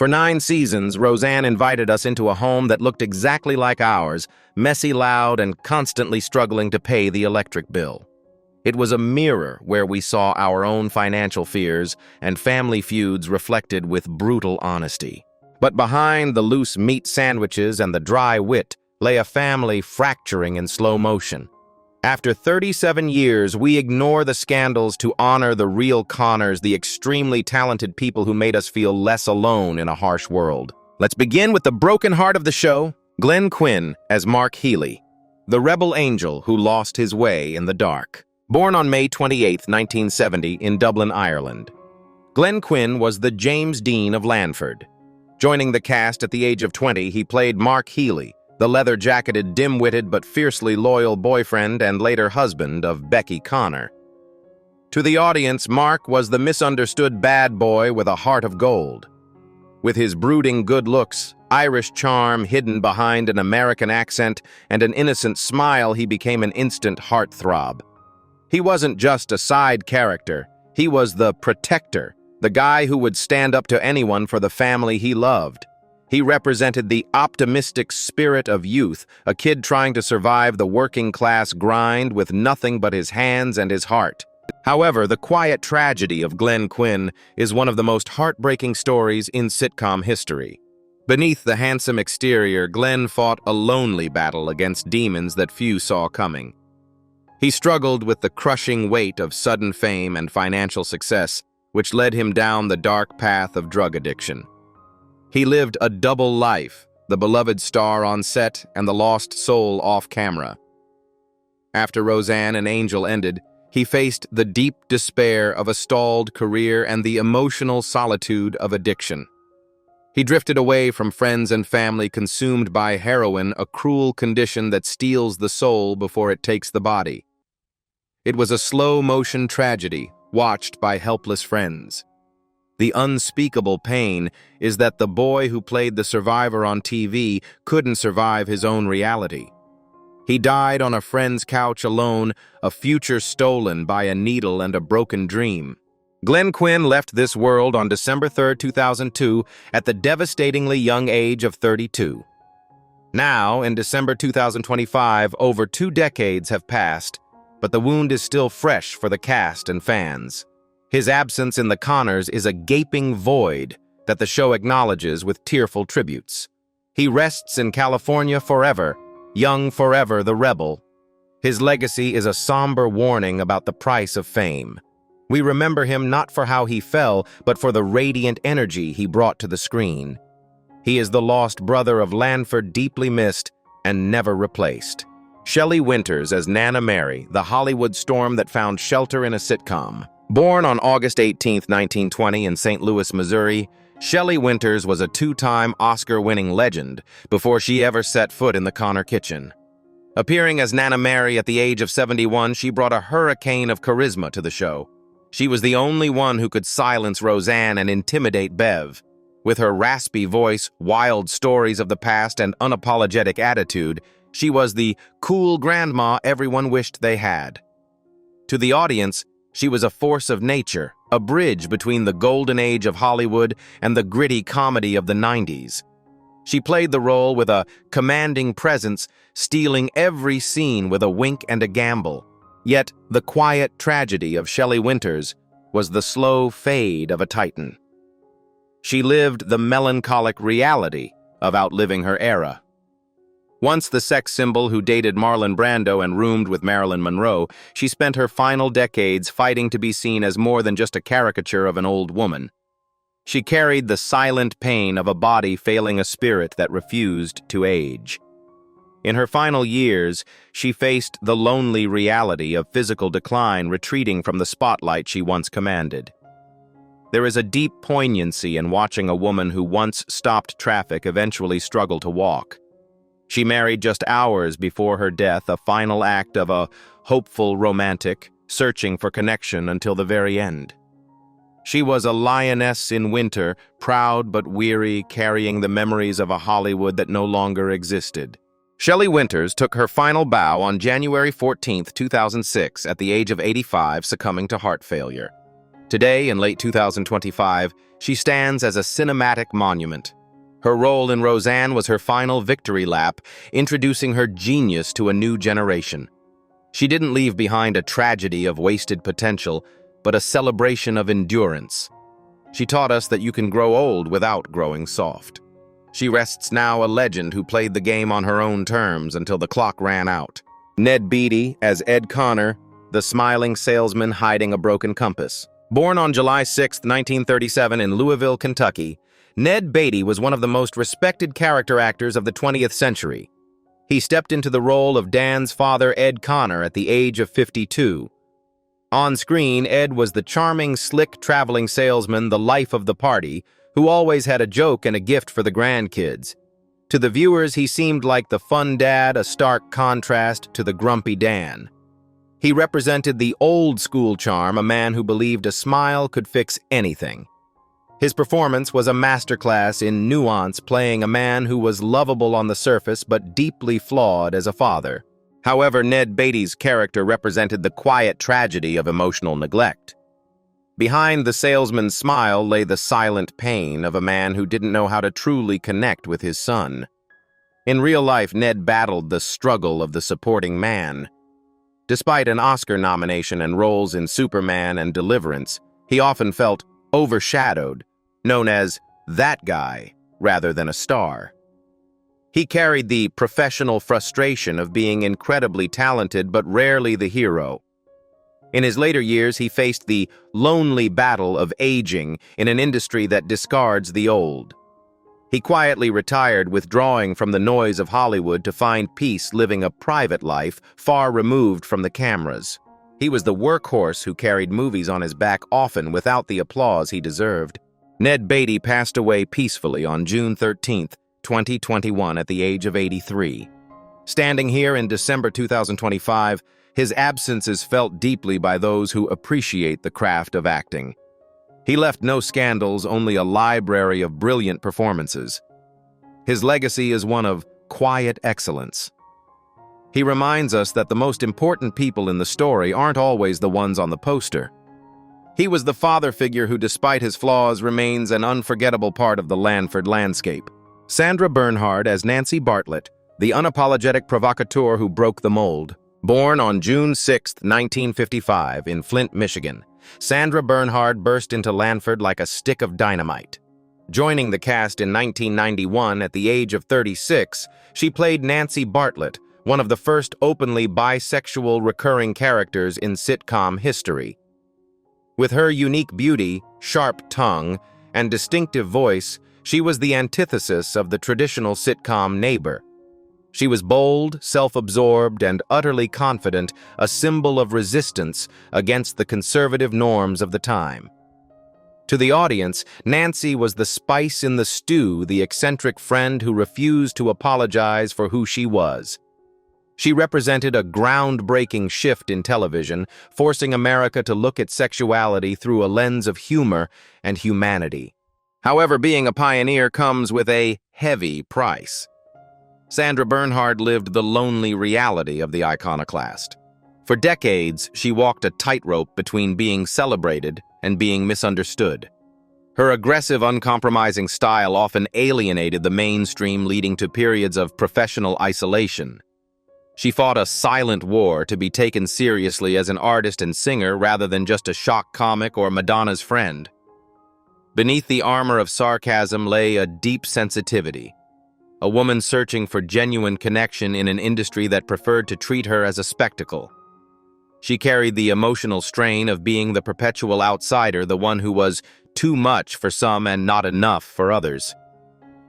For 9 seasons, Roseanne invited us into a home that looked exactly like ours, messy, loud, and constantly struggling to pay the electric bill. It was a mirror where we saw our own financial fears and family feuds reflected with brutal honesty. But behind the loose meat sandwiches and the dry wit lay a family fracturing in slow motion. After 37 years, we ignore the scandals to honor the real Connors, the extremely talented people who made us feel less alone in a harsh world. Let's begin with the broken heart of the show, Glenn Quinn as Mark Healy, the rebel angel who lost his way in the dark. Born on May 28, 1970, in Dublin, Ireland, Glenn Quinn was the James Dean of Lanford. Joining the cast at the age of 20, he played Mark Healy, the leather-jacketed, dim-witted but fiercely loyal boyfriend and later husband of Becky Connor. To the audience, Mark was the misunderstood bad boy with a heart of gold. With his brooding good looks, Irish charm hidden behind an American accent, and an innocent smile, he became an instant heartthrob. He wasn't just a side character, he was the protector, the guy who would stand up to anyone for the family he loved. He represented the optimistic spirit of youth, a kid trying to survive the working-class grind with nothing but his hands and his heart. However, the quiet tragedy of Glenn Quinn is one of the most heartbreaking stories in sitcom history. Beneath the handsome exterior, Glenn fought a lonely battle against demons that few saw coming. He struggled with the crushing weight of sudden fame and financial success, which led him down the dark path of drug addiction. He lived a double life, the beloved star on set and the lost soul off camera. After Roseanne and Angel ended, he faced the deep despair of a stalled career and the emotional solitude of addiction. He drifted away from friends and family, consumed by heroin, a cruel condition that steals the soul before it takes the body. It was a slow-motion tragedy, watched by helpless friends. The unspeakable pain is that the boy who played the survivor on TV couldn't survive his own reality. He died on a friend's couch alone, a future stolen by a needle and a broken dream. Glenn Quinn left this world on December 3, 2002, at the devastatingly young age of 32. Now, in December 2025, over 2 decades have passed, but the wound is still fresh for the cast and fans. His absence in the Connors is a gaping void that the show acknowledges with tearful tributes. He rests in California forever, young forever the rebel. His legacy is a somber warning about the price of fame. We remember him not for how he fell, but for the radiant energy he brought to the screen. He is the lost brother of Lanford, deeply missed and never replaced. Shelley Winters as Nana Mary, the Hollywood storm that found shelter in a sitcom. Born on August 18, 1920 in St. Louis, Missouri, Shelley Winters was a 2-time Oscar-winning legend before she ever set foot in the Connor kitchen. Appearing as Nana Mary at the age of 71, she brought a hurricane of charisma to the show. She was the only one who could silence Roseanne and intimidate Bev. With her raspy voice, wild stories of the past, and unapologetic attitude, she was the cool grandma everyone wished they had. To the audience, she was a force of nature, a bridge between the golden age of Hollywood and the gritty comedy of the 90s. She played the role with a commanding presence, stealing every scene with a wink and a gamble. Yet, the quiet tragedy of Shelley Winters was the slow fade of a titan. She lived the melancholic reality of outliving her era. Once the sex symbol who dated Marlon Brando and roomed with Marilyn Monroe, she spent her final decades fighting to be seen as more than just a caricature of an old woman. She carried the silent pain of a body failing a spirit that refused to age. In her final years, she faced the lonely reality of physical decline retreating from the spotlight she once commanded. There is a deep poignancy in watching a woman who once stopped traffic eventually struggle to walk. She married just hours before her death, a final act of a hopeful romantic, searching for connection until the very end. She was a lioness in winter, proud but weary, carrying the memories of a Hollywood that no longer existed. Shelley Winters took her final bow on January 14, 2006, at the age of 85, succumbing to heart failure. Today, in late 2025, she stands as a cinematic monument. Her role in Roseanne was her final victory lap, introducing her genius to a new generation. She didn't leave behind a tragedy of wasted potential, but a celebration of endurance. She taught us that you can grow old without growing soft. She rests now a legend who played the game on her own terms until the clock ran out. Ned Beatty as Ed Connor, the smiling salesman hiding a broken compass. Born on July 6, 1937 in Louisville, Kentucky, Ned Beatty was one of the most respected character actors of the 20th century. He stepped into the role of Dan's father, Ed Connor, at the age of 52. On screen, Ed was the charming, slick traveling salesman, the life of the party, who always had a joke and a gift for the grandkids. To the viewers, he seemed like the fun dad, a stark contrast to the grumpy Dan. He represented the old-school charm, a man who believed a smile could fix anything. His performance was a masterclass in nuance, playing a man who was lovable on the surface but deeply flawed as a father. However, Ned Beatty's character represented the quiet tragedy of emotional neglect. Behind the salesman's smile lay the silent pain of a man who didn't know how to truly connect with his son. In real life, Ned battled the struggle of the supporting man. Despite an Oscar nomination and roles in Superman and Deliverance, he often felt overshadowed, known as that guy rather than a star. He carried the professional frustration of being incredibly talented but rarely the hero. In his later years, he faced the lonely battle of aging in an industry that discards the old. He quietly retired, withdrawing from the noise of Hollywood to find peace living a private life far removed from the cameras. He was the workhorse who carried movies on his back, often without the applause he deserved. Ned Beatty passed away peacefully on June 13, 2021, at the age of 83. Standing here in December 2025, his absence is felt deeply by those who appreciate the craft of acting. He left no scandals, only a library of brilliant performances. His legacy is one of quiet excellence. He reminds us that the most important people in the story aren't always the ones on the poster. He was the father figure who, despite his flaws, remains an unforgettable part of the Lanford landscape. Sandra Bernhard as Nancy Bartlett, the unapologetic provocateur who broke the mold. Born on June 6, 1955, in Flint, Michigan, Sandra Bernhard burst into Lanford like a stick of dynamite. Joining the cast in 1991 at the age of 36, she played Nancy Bartlett, one of the first openly bisexual recurring characters in sitcom history. With her unique beauty, sharp tongue, and distinctive voice, she was the antithesis of the traditional sitcom neighbor. She was bold, self-absorbed, and utterly confident, a symbol of resistance against the conservative norms of the time. To the audience, Nancy was the spice in the stew, the eccentric friend who refused to apologize for who she was. She represented a groundbreaking shift in television, forcing America to look at sexuality through a lens of humor and humanity. However, being a pioneer comes with a heavy price. Sandra Bernhard lived the lonely reality of the iconoclast. For decades, she walked a tightrope between being celebrated and being misunderstood. Her aggressive, uncompromising style often alienated the mainstream, leading to periods of professional isolation. She fought a silent war to be taken seriously as an artist and singer rather than just a shock comic or Madonna's friend. Beneath the armor of sarcasm lay a deep sensitivity, a woman searching for genuine connection in an industry that preferred to treat her as a spectacle. She carried the emotional strain of being the perpetual outsider, the one who was too much for some and not enough for others.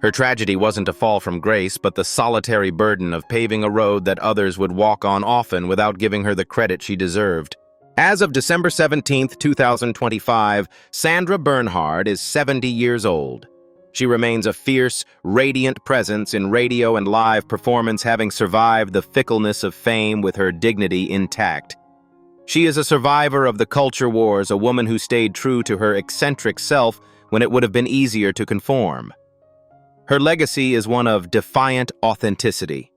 Her tragedy wasn't a fall from grace, but the solitary burden of paving a road that others would walk on often without giving her the credit she deserved. As of December 17, 2025, Sandra Bernhard is 70 years old. She remains a fierce, radiant presence in radio and live performance, having survived the fickleness of fame with her dignity intact. She is a survivor of the culture wars, a woman who stayed true to her eccentric self when it would have been easier to conform. Her legacy is one of defiant authenticity.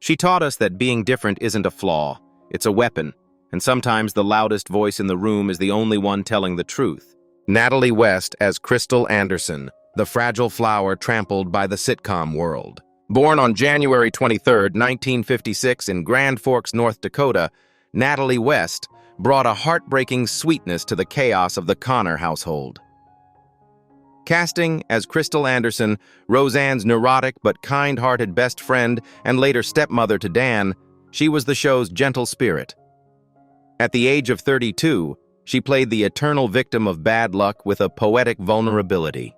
She taught us that being different isn't a flaw, it's a weapon, and sometimes the loudest voice in the room is the only one telling the truth. Natalie West as Crystal Anderson, the fragile flower trampled by the sitcom world. Born on January 23, 1956 in Grand Forks, North Dakota, Natalie West brought a heartbreaking sweetness to the chaos of the Connor household. Casting as Crystal Anderson, Roseanne's neurotic but kind-hearted best friend and later stepmother to Dan, she was the show's gentle spirit. At the age of 32, she played the eternal victim of bad luck with a poetic vulnerability.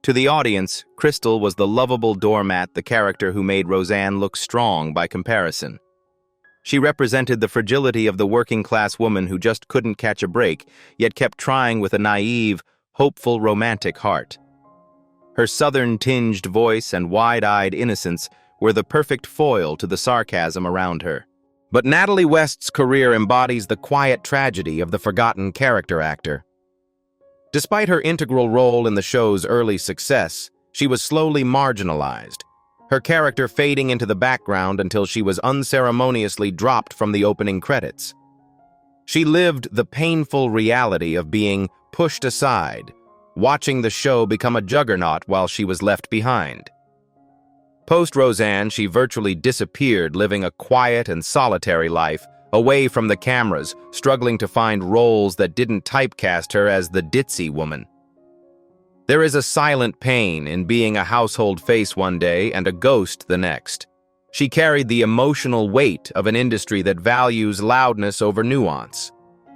To the audience, Crystal was the lovable doormat, the character who made Roseanne look strong by comparison. She represented the fragility of the working-class woman who just couldn't catch a break, yet kept trying with a naive, hopeful, romantic heart. Her southern-tinged voice and wide-eyed innocence were the perfect foil to the sarcasm around her. But Natalie West's career embodies the quiet tragedy of the forgotten character actor. Despite her integral role in the show's early success, she was slowly marginalized, her character fading into the background until she was unceremoniously dropped from the opening credits. She lived the painful reality of being pushed aside, watching the show become a juggernaut while she was left behind. Post-Roseanne, she virtually disappeared, living a quiet and solitary life, away from the cameras, struggling to find roles that didn't typecast her as the ditzy woman. There is a silent pain in being a household face one day and a ghost the next. She carried the emotional weight of an industry that values loudness over nuance.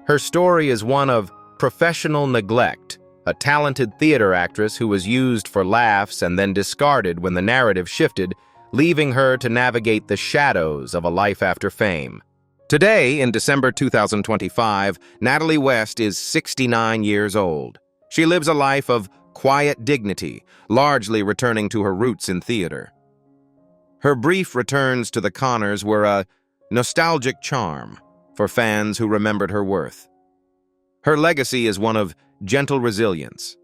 Her story is one of professional neglect, a talented theater actress who was used for laughs and then discarded when the narrative shifted, leaving her to navigate the shadows of a life after fame. Today, in December 2025, Natalie West is 69 years old. She lives a life of quiet dignity, largely returning to her roots in theater. Her brief returns to the Connors were a nostalgic charm for fans who remembered her worth. Her legacy is one of gentle resilience.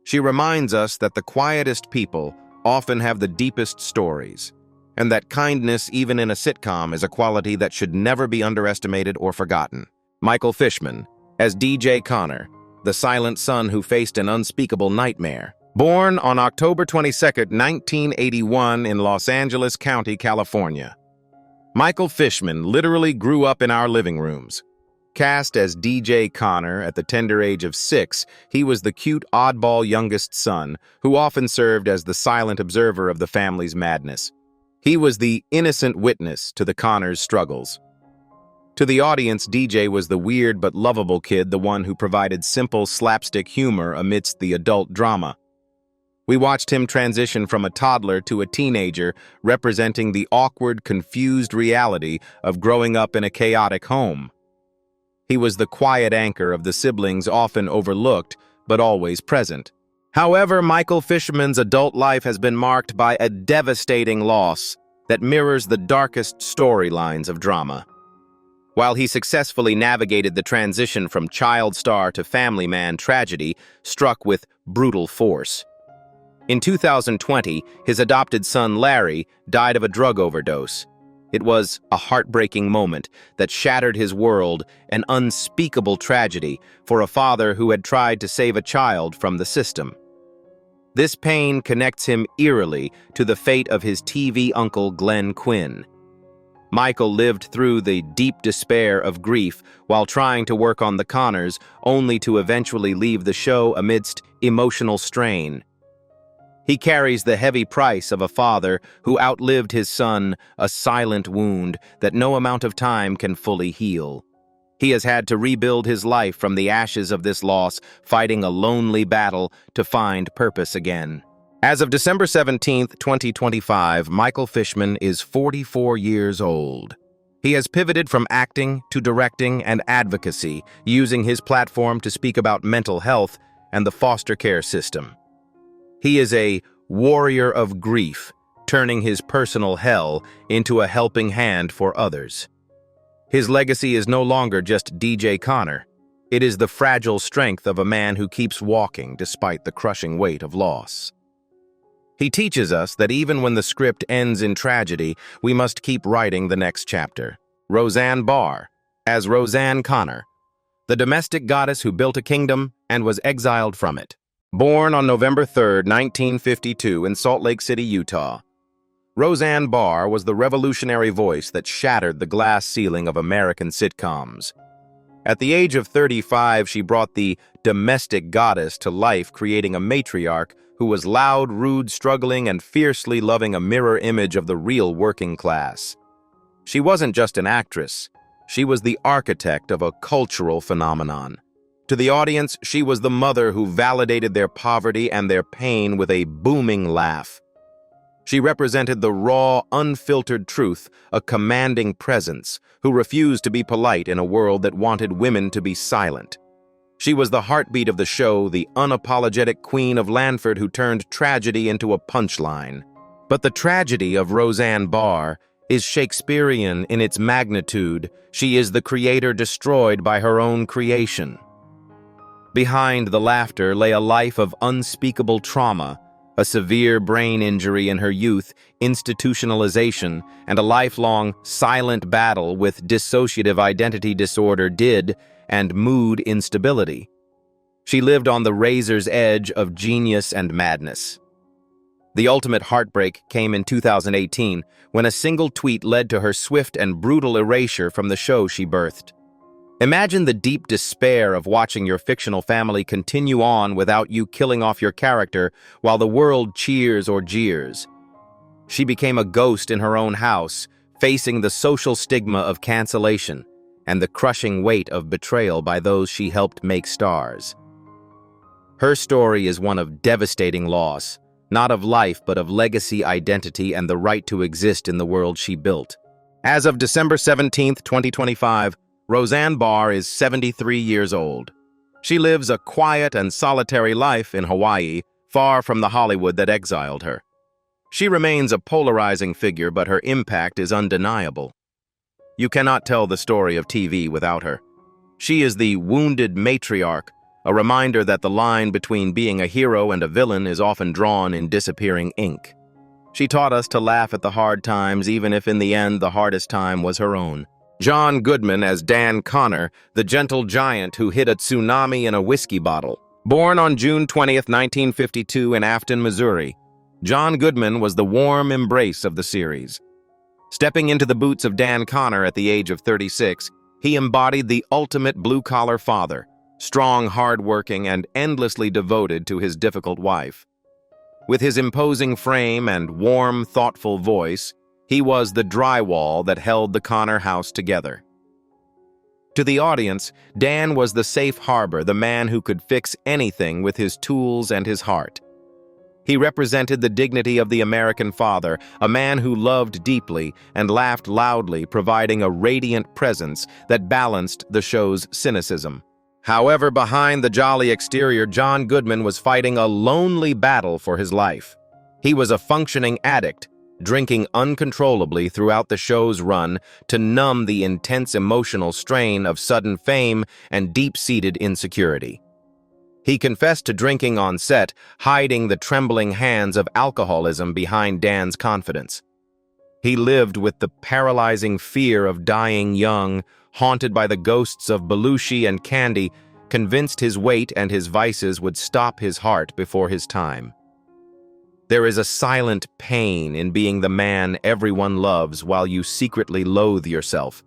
She reminds us that the quietest people often have the deepest stories, and that kindness, even in a sitcom, is a quality that should never be underestimated or forgotten. Michael Fishman, as DJ Connor, the silent son who faced an unspeakable nightmare. Born on October 22, 1981 in Los Angeles County, California. Michael Fishman literally grew up in our living rooms. Cast as DJ Connor at the tender age of 6, he was the cute, oddball youngest son who often served as the silent observer of the family's madness. He was the innocent witness to the Connors' struggles. To the audience, DJ was the weird but lovable kid, the one who provided simple slapstick humor amidst the adult drama. We watched him transition from a toddler to a teenager, representing the awkward, confused reality of growing up in a chaotic home. He was the quiet anchor of the siblings, often overlooked, but always present. However, Michael Fishman's adult life has been marked by a devastating loss that mirrors the darkest storylines of drama. While he successfully navigated the transition from child star to family man, tragedy struck with brutal force. In 2020, his adopted son Larry died of a drug overdose. It was a heartbreaking moment that shattered his world, an unspeakable tragedy for a father who had tried to save a child from the system. This pain connects him eerily to the fate of his TV uncle Glenn Quinn. Michael lived through the deep despair of grief while trying to work on the Connors, only to eventually leave the show amidst emotional strain. He carries the heavy price of a father who outlived his son, a silent wound that no amount of time can fully heal. He has had to rebuild his life from the ashes of this loss, fighting a lonely battle to find purpose again. As of December 17, 2025, Michael Fishman is 44 years old. He has pivoted from acting to directing and advocacy, using his platform to speak about mental health and the foster care system. He is a warrior of grief, turning his personal hell into a helping hand for others. His legacy is no longer just DJ Connor. It is the fragile strength of a man who keeps walking despite the crushing weight of loss. He teaches us that even when the script ends in tragedy, we must keep writing the next chapter. Roseanne Barr, as Roseanne Connor, the domestic goddess who built a kingdom and was exiled from it. Born on November 3, 1952 in Salt Lake City, Utah, Roseanne Barr was the revolutionary voice that shattered the glass ceiling of American sitcoms. At the age of 35, she brought the domestic goddess to life, creating a matriarch who was loud, rude, struggling, and fiercely loving, a mirror image of the real working class. She wasn't just an actress. She was the architect of a cultural phenomenon. To the audience, she was the mother who validated their poverty and their pain with a booming laugh. She represented the raw, unfiltered truth, a commanding presence, who refused to be polite in a world that wanted women to be silent. She was the heartbeat of the show, the unapologetic queen of Lanford who turned tragedy into a punchline. But the tragedy of Roseanne Barr is Shakespearean in its magnitude. She is the creator destroyed by her own creation. Behind the laughter lay a life of unspeakable trauma, a severe brain injury in her youth, institutionalization, and a lifelong silent battle with dissociative identity disorder and mood instability. She lived on the razor's edge of genius and madness. The ultimate heartbreak came in 2018 when a single tweet led to her swift and brutal erasure from the show she birthed. Imagine the deep despair of watching your fictional family continue on without you killing off your character while the world cheers or jeers. She became a ghost in her own house, facing the social stigma of cancellation and the crushing weight of betrayal by those she helped make stars. Her story is one of devastating loss, not of life but of legacy, identity, and the right to exist in the world she built. As of December 17, 2025, Roseanne Barr is 73 years old. She lives a quiet and solitary life in Hawaii, far from the Hollywood that exiled her. She remains a polarizing figure, but her impact is undeniable. You cannot tell the story of TV without her. She is the wounded matriarch, a reminder that the line between being a hero and a villain is often drawn in disappearing ink. She taught us to laugh at the hard times, even if in the end the hardest time was her own. John Goodman as Dan Connor, the gentle giant who hid a tsunami in a whiskey bottle. Born on June 20, 1952 in Afton, Missouri, John Goodman was the warm embrace of the series. Stepping into the boots of Dan Connor at the age of 36, he embodied the ultimate blue-collar father, strong, hard-working, and endlessly devoted to his difficult wife. With his imposing frame and warm, thoughtful voice, he was the drywall that held the Connor house together. To the audience, Dan was the safe harbor, the man who could fix anything with his tools and his heart. He represented the dignity of the American father, a man who loved deeply and laughed loudly, providing a radiant presence that balanced the show's cynicism. However, behind the jolly exterior, John Goodman was fighting a lonely battle for his life. He was a functioning addict, drinking uncontrollably throughout the show's run to numb the intense emotional strain of sudden fame and deep-seated insecurity. He confessed to drinking on set, hiding the trembling hands of alcoholism behind Dan's confidence. He lived with the paralyzing fear of dying young, haunted by the ghosts of Belushi and Candy, convinced his weight and his vices would stop his heart before his time. There is a silent pain in being the man everyone loves while you secretly loathe yourself.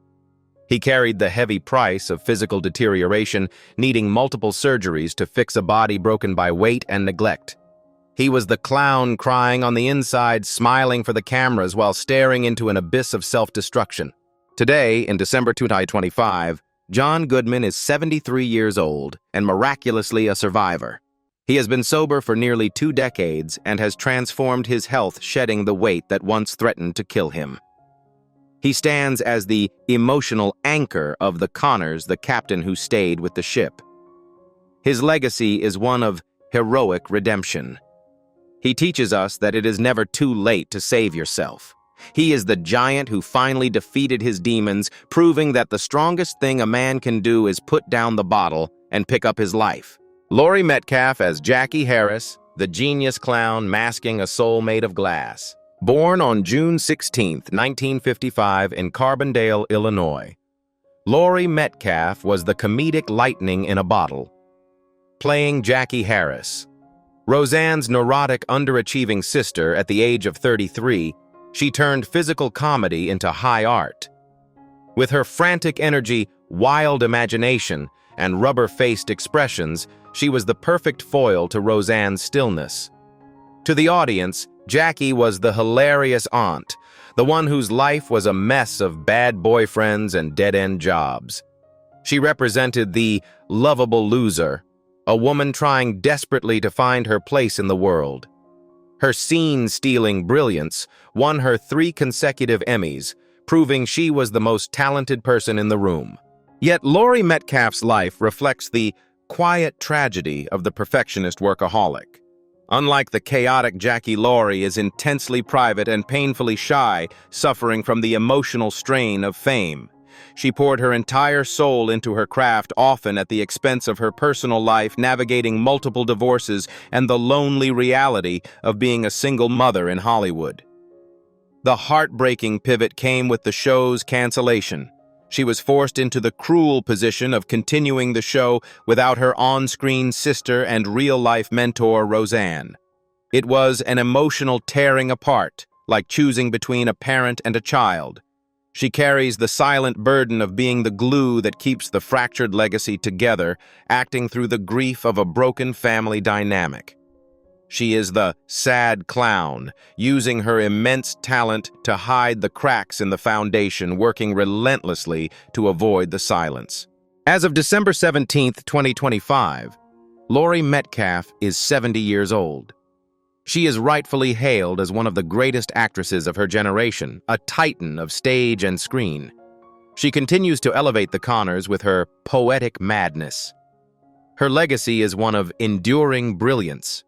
He carried the heavy price of physical deterioration, needing multiple surgeries to fix a body broken by weight and neglect. He was the clown crying on the inside, smiling for the cameras while staring into an abyss of self-destruction. Today, in December 2025, John Goodman is 73 years old and miraculously a survivor. He has been sober for nearly 2 decades and has transformed his health, shedding the weight that once threatened to kill him. He stands as the emotional anchor of the Connors, the captain who stayed with the ship. His legacy is one of heroic redemption. He teaches us that it is never too late to save yourself. He is the giant who finally defeated his demons, proving that the strongest thing a man can do is put down the bottle and pick up his life. Laurie Metcalf as Jackie Harris, the genius clown masking a soul made of glass. Born on June 16, 1955 in Carbondale, Illinois, Laurie Metcalf was the comedic lightning in a bottle, playing Jackie Harris. Roseanne's neurotic, underachieving sister at the age of 33, she turned physical comedy into high art. With her frantic energy, wild imagination, and rubber-faced expressions, she was the perfect foil to Roseanne's stillness. To the audience, Jackie was the hilarious aunt, the one whose life was a mess of bad boyfriends and dead-end jobs. She represented the lovable loser, a woman trying desperately to find her place in the world. Her scene-stealing brilliance won her 3 consecutive Emmys, proving she was the most talented person in the room. Yet Laurie Metcalf's life reflects the quiet tragedy of the perfectionist workaholic. Unlike the chaotic Jackie, Laurie is intensely private and painfully shy, suffering from the emotional strain of fame. She poured her entire soul into her craft, often at the expense of her personal life, navigating multiple divorces and the lonely reality of being a single mother in Hollywood. The heartbreaking pivot came with the show's cancellation. She was forced into the cruel position of continuing the show without her on-screen sister and real-life mentor, Roseanne. It was an emotional tearing apart, like choosing between a parent and a child. She carries the silent burden of being the glue that keeps the fractured legacy together, acting through the grief of a broken family dynamic. She is the sad clown, using her immense talent to hide the cracks in the foundation, working relentlessly to avoid the silence. As of December 17, 2025, Laurie Metcalf is 70 years old. She is rightfully hailed as one of the greatest actresses of her generation, a titan of stage and screen. She continues to elevate the Connors with her poetic madness. Her legacy is one of enduring brilliance.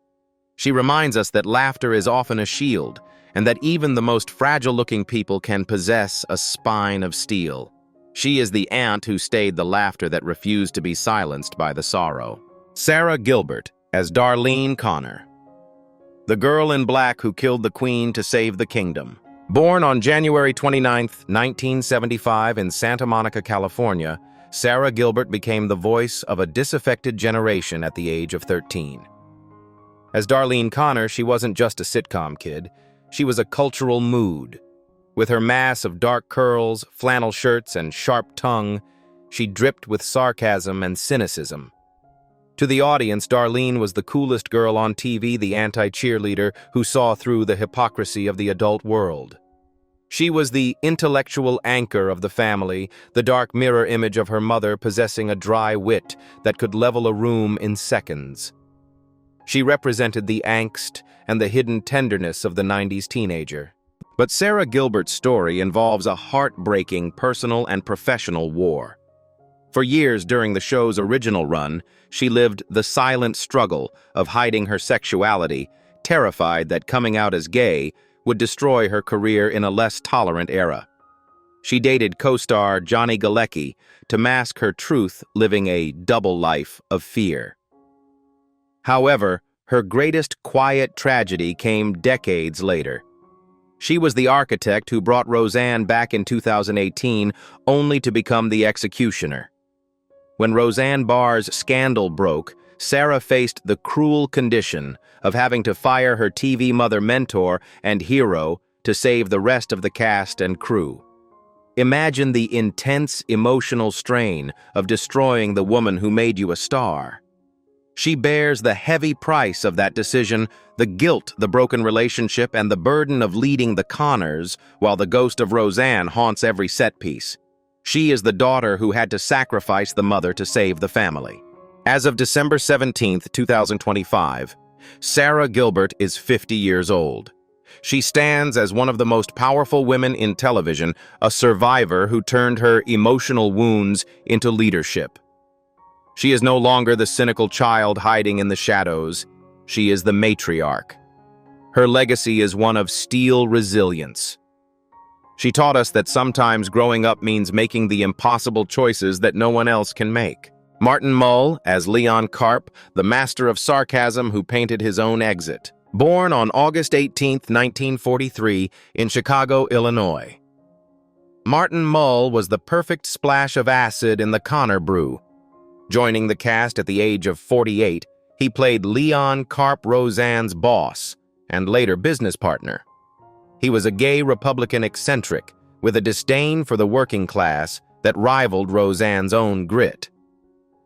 She reminds us that laughter is often a shield, and that even the most fragile-looking people can possess a spine of steel. She is the aunt who stayed the laughter that refused to be silenced by the sorrow. Sara Gilbert as Darlene Connor, the girl in black who killed the queen to save the kingdom. Born on January 29, 1975 in Santa Monica, California, Sara Gilbert became the voice of a disaffected generation at the age of 13. As Darlene Connor, she wasn't just a sitcom kid, she was a cultural mood. With her mass of dark curls, flannel shirts, and sharp tongue, she dripped with sarcasm and cynicism. To the audience, Darlene was the coolest girl on TV, the anti-cheerleader who saw through the hypocrisy of the adult world. She was the intellectual anchor of the family, the dark mirror image of her mother possessing a dry wit that could level a room in seconds. She represented the angst and the hidden tenderness of the 90s teenager. But Sara Gilbert's story involves a heartbreaking personal and professional war. For years during the show's original run, she lived the silent struggle of hiding her sexuality, terrified that coming out as gay would destroy her career in a less tolerant era. She dated co-star Johnny Galecki to mask her truth, living a double life of fear. However, her greatest quiet tragedy came decades later. She was the architect who brought Roseanne back in 2018, only to become the executioner. When Roseanne Barr's scandal broke, Sara faced the cruel condition of having to fire her TV mother mentor and hero to save the rest of the cast and crew. Imagine the intense emotional strain of destroying the woman who made you a star. She bears the heavy price of that decision, the guilt, the broken relationship, and the burden of leading the Connors, while the ghost of Roseanne haunts every set piece. She is the daughter who had to sacrifice the mother to save the family. As of December 17, 2025, Sara Gilbert is 50 years old. She stands as one of the most powerful women in television, a survivor who turned her emotional wounds into leadership. She is no longer the cynical child hiding in the shadows. She is the matriarch. Her legacy is one of steel resilience. She taught us that sometimes growing up means making the impossible choices that no one else can make. Martin Mull as Leon Carp, the master of sarcasm who painted his own exit. Born on August 18, 1943, in Chicago, Illinois. Martin Mull was the perfect splash of acid in the Connor brew. Joining the cast at the age of 48, he played Leon Carp, Roseanne's boss, and later business partner. He was a gay Republican eccentric with a disdain for the working class that rivaled Roseanne's own grit.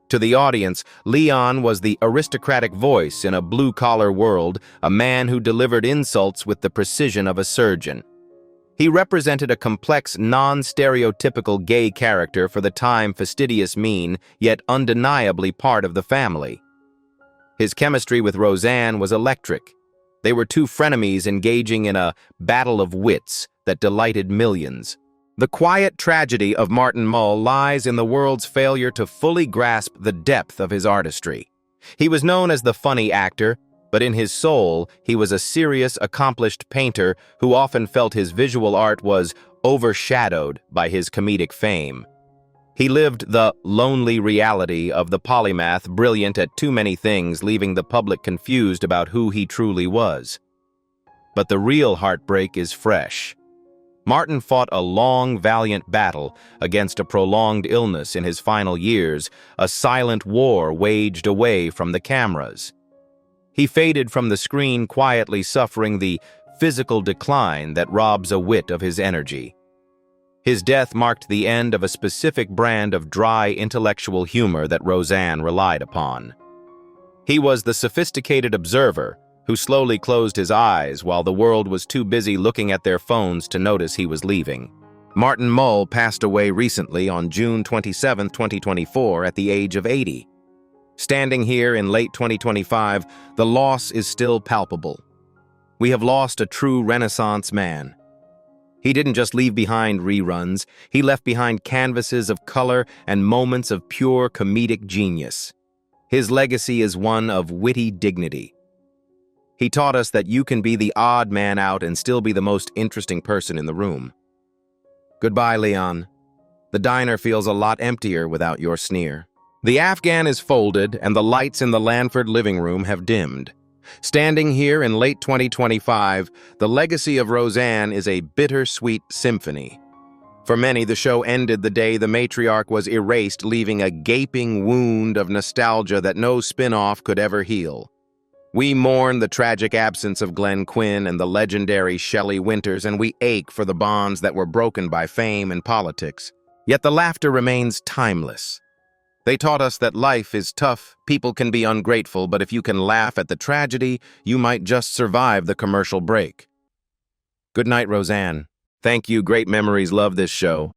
To the audience, Leon was the aristocratic voice in a blue-collar world, a man who delivered insults with the precision of a surgeon. He represented a complex, non-stereotypical gay character for the time fastidious mean, yet undeniably part of the family. His chemistry with Roseanne was electric. They were two frenemies engaging in a battle of wits that delighted millions. The quiet tragedy of Martin Mull lies in the world's failure to fully grasp the depth of his artistry. He was known as the funny actor, but in his soul, he was a serious, accomplished painter who often felt his visual art was overshadowed by his comedic fame. He lived the lonely reality of the polymath, brilliant at too many things, leaving the public confused about who he truly was. But the real heartbreak is fresh. Martin fought a long, valiant battle against a prolonged illness in his final years, a silent war waged away from the cameras. He faded from the screen, quietly suffering the physical decline that robs a wit of his energy. His death marked the end of a specific brand of dry intellectual humor that Roseanne relied upon. He was the sophisticated observer who slowly closed his eyes while the world was too busy looking at their phones to notice he was leaving. Martin Mull passed away recently on June 27, 2024, at the age of 80. Standing here in late 2025, the loss is still palpable. We have lost a true Renaissance man. He didn't just leave behind reruns, he left behind canvases of color and moments of pure comedic genius. His legacy is one of witty dignity. He taught us that you can be the odd man out and still be the most interesting person in the room. Goodbye, Leon. The diner feels a lot emptier without your sneer. The Afghan is folded and the lights in the Lanford living room have dimmed. Standing here in late 2025, the legacy of Roseanne is a bittersweet symphony. For many, the show ended the day the matriarch was erased, leaving a gaping wound of nostalgia that no spin-off could ever heal. We mourn the tragic absence of Quinn and the legendary Shelley Winters, and we ache for the bonds that were broken by fame and politics. Yet the laughter remains timeless. They taught us that life is tough, people can be ungrateful, but if you can laugh at the tragedy, you might just survive the commercial break. Good night, Roseanne. Thank you, great memories, love this show.